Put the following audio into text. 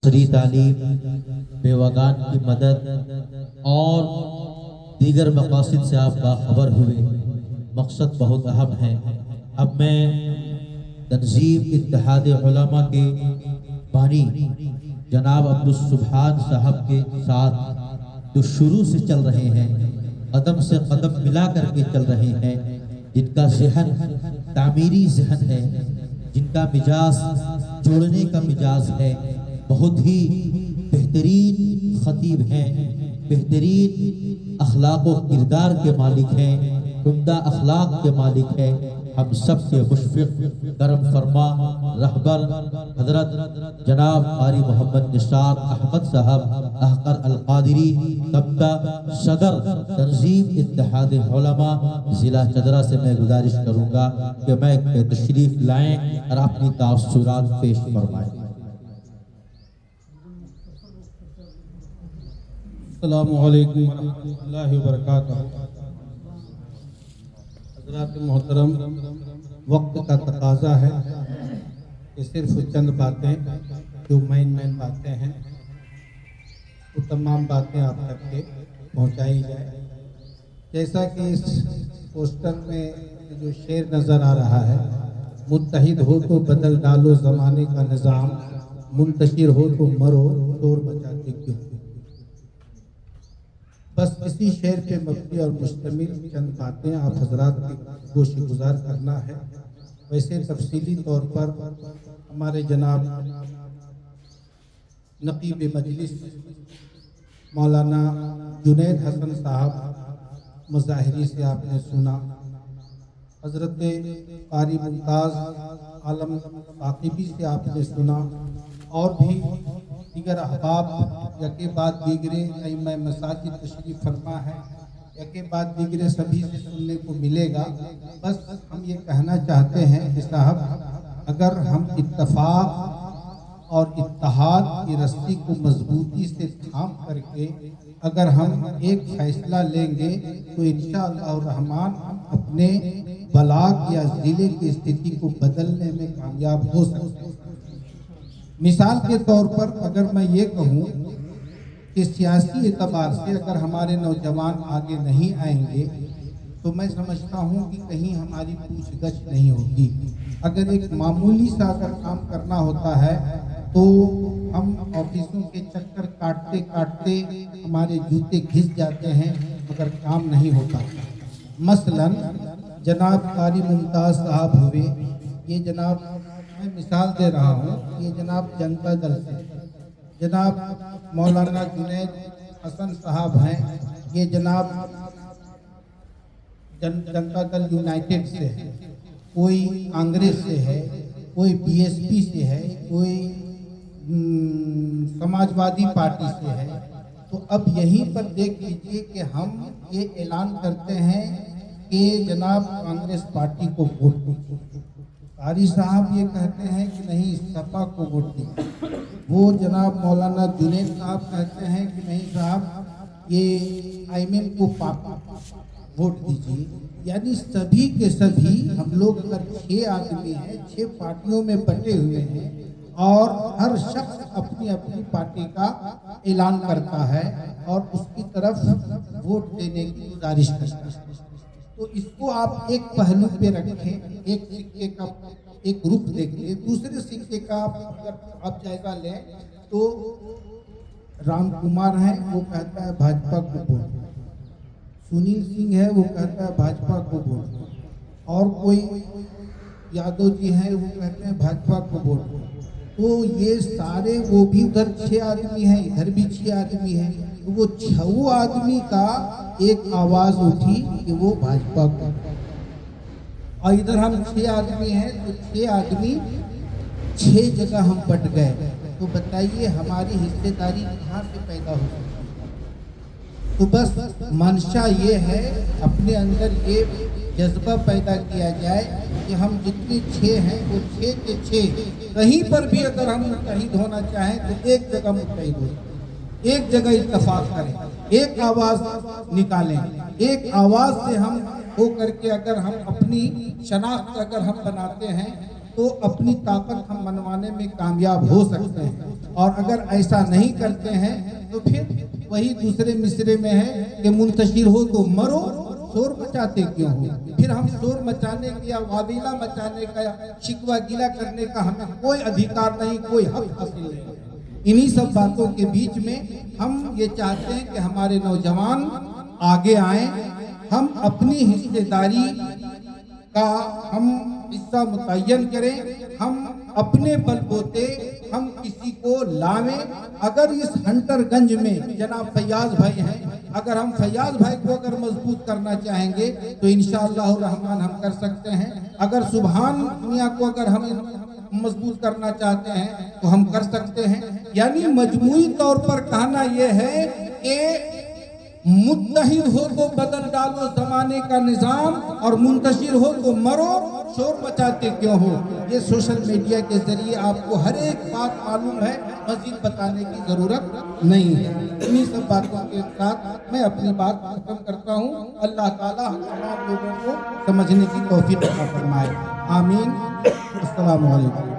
عصری تعلیم، بیوگان کی مدد اور دیگر مقاصد سے آپ باخبر ہوئے۔ مقصد بہت اہم ہے۔ اب میں تنظیم اتحاد علماء کے بانی جناب عبدالسبحان صاحب کے ساتھ جو شروع سے چل رہے ہیں، قدم سے قدم ملا کر کے چل رہے ہیں، جن کا ذہن تعمیری ذہن ہے، جن کا مزاج جوڑنے کا مزاج ہے، بہت ہی بہترین خطیب ہیں، بہترین اخلاق و کردار کے مالک ہیں، عمدہ اخلاق کے مالک ہیں۔ ہم سب کے مشفق کرم فرما رہبر حضرت جناب قاری محمد نثار احمد صاحب احقر القادری کبتا صدر تنظیم اتحاد علماء ضلع چدرا سے میں گزارش کروں گا کہ میں تشریف لائیں اور اپنی تاثرات پیش فرمائیں۔ السلام علیکم ورحمۃ اللہ وبرکاتہ۔ حضرات محترم، وقت کا تقاضا ہے کہ صرف چند باتیں جو مین باتیں ہیں وہ تمام باتیں آپ تک کے پہنچائی جائے۔ جیسا کہ اس پوسٹر میں جو شعر نظر آ رہا ہے، متحد ہو تو بدل ڈالو زمانے کا نظام، منتشر ہو تو مرو شور بچاتے کیوں۔ بس اسی شعر پہ مبنی اور مشتمل چند باتیں آپ حضرات کی گوش گزار کرنا ہے۔ ویسے تفصیلی طور پر ہمارے جناب نقیب مجلس مولانا جنید حسن صاحب مظاہری سے آپ نے سنا، حضرت قاری ممتاز عالم عاقبی سے آپ نے سنا، اور بھی دیگر احباب یکے بعد دیگرے ائمہ مساجد تشریف فرما ہے، یکے بعد دیگرے سبھی سے سننے کو ملے گا۔ بس ہم یہ کہنا چاہتے ہیں کہ صاحب، اگر ہم اتفاق اور اتحاد کی رسی کو مضبوطی سے تھام کر کے اگر ہم ایک فیصلہ لیں گے تو انشاءاللہ الرحمن ہم اپنے بلاغ یا ضلع کی استھتی کو بدلنے میں کامیاب ہو سکتے ہیں۔ مثال کے طور پر اگر میں یہ کہوں کہ سیاسی اعتبار سے اگر ہمارے نوجوان آگے نہیں آئیں گے تو میں سمجھتا ہوں کہ کہیں ہماری پوچھ گچھ نہیں ہوگی۔ اگر ایک معمولی سا اگر کام کرنا ہوتا ہے تو ہم آفسوں کے چکر کاٹتے کاٹتے ہمارے جوتے گھس جاتے ہیں مگر کام نہیں ہوتا۔ مثلاً جناب قاری ممتاز صاحب ہوئے، یہ جناب میں مثال دے رہا ہوں، یہ جناب جنتا دل سے، جناب مولانا جنید حسن صاحب ہیں، یہ جناب جنتا دل یونائٹڈ سے ہے، کوئی کانگریس سے ہے، کوئی بی ایس پی سے ہے، کوئی سماج وادی پارٹی سے ہے۔ تو اب یہیں پر دیکھ لیجئے کہ ہم یہ اعلان کرتے ہیں کہ جناب کانگریس پارٹی کو ووٹ دیں، قاری صاحب یہ کہتے ہیں کہ نہیں سپا کو ووٹ دیں، وہ جناب مولانا جنید صاحب کہتے ہیں کہ نہیں صاحب یہ آئی ایم کو ووٹ دیجیے۔ یعنی سبھی کے سبھی ہم لوگ اگر 6 آدمی ہیں، 6 پارٹیوں میں بٹے ہوئے ہیں اور ہر شخص اپنی اپنی پارٹی کا اعلان کرتا ہے اور اس کی طرف ووٹ دینے کی گزارش کرتا ہے۔ تو اس کو آپ ایک پہلو پہ رکھیں، ایک سکے کا ایک رخ دیکھیں، دوسرے سکے کا اگر آپ جائزہ لیں تو رام کمار ہے وہ کہتا ہے بھاجپا کو ووٹ، سنیل سنگھ ہے وہ کہتا ہے بھاجپا کو ووٹ، اور کوئی یادو جی ہیں وہ کہتے ہیں بھاجپا کو ووٹ۔ تو یہ سارے وہ بھی ادھر 6 آدمی ہیں، ادھر بھی 6 آدمی ہیں، وہ 6 آدمی کا ایک آواز اٹھی کہ وہ بھاجپا کو، اور ادھر ہم 6 آدمی ہیں تو 6 آدمی 6 جگہ ہم بٹ گئے۔ تو بتائیے ہماری حصے داری کہاں سے پیدا ہو سکتی ہے؟ تو بس منشا یہ ہے اپنے اندر یہ جذبہ پیدا کیا جائے کہ ہم جتنے 6 ہیں وہ 6 کے 6 کہیں پر بھی اگر ہم متحد ہونا چاہیں تو ایک جگہ متحد ہو، ایک جگہ اتفاق کریں، ایک آواز نکالیں، ایک آواز سے ہم ہو کر کے اگر ہم اپنی شناخت اگر ہم بناتے ہیں تو اپنی طاقت ہم منوانے میں کامیاب ہو سکتے ہیں، اور اگر ایسا نہیں کرتے ہیں تو پھر وہی دوسرے مصرے میں ہے کہ منتشر ہو تو مرو، شور مچاتے کیوں ہو؟ پھر ہم شور مچانے کا یا واویلا مچانے کا یا شکوہ گیلا کرنے کا ہمیں کوئی ادھیکار نہیں، کوئی حق حاصل نہیں۔ انہی سب باتوں کے بیچ میں ہم یہ چاہتے ہیں کہ ہمارے نوجوان آگے آئیں، ہم اپنی حصہ داری کا ہم حصہ متعین کریں، ہم اپنے بل بوتے ہم کسی کو لاویں۔ اگر اس ہنٹر گنج میں جناب فیاض بھائی ہیں، اگر ہم فیاض بھائی کو اگر مضبوط کرنا چاہیں گے تو انشاءاللہ الرحمن ہم کر سکتے ہیں، اگر سبحان میاں کو اگر ہم مضبوط کرنا چاہتے ہیں تو ہم کر سکتے ہیں۔ یعنی مجموعی طور پر کہنا یہ ہے کہ متحد ہو تو بدل ڈالو زمانے کا نظام، اور منتشر ہو تو مرو، شور مچاتے کیوں ہو؟ یہ سوشل میڈیا کے ذریعے آپ کو ہر ایک بات معلوم ہے، مزید بتانے کی ضرورت نہیں ہے۔ انہی سب باتوں کے ساتھ میں اپنی بات ختم کرتا ہوں۔ اللہ تعالیٰ ہم تمام لوگوں کو سمجھنے کی توفیق عطا فرمائے، آمین۔ السلام علیکم۔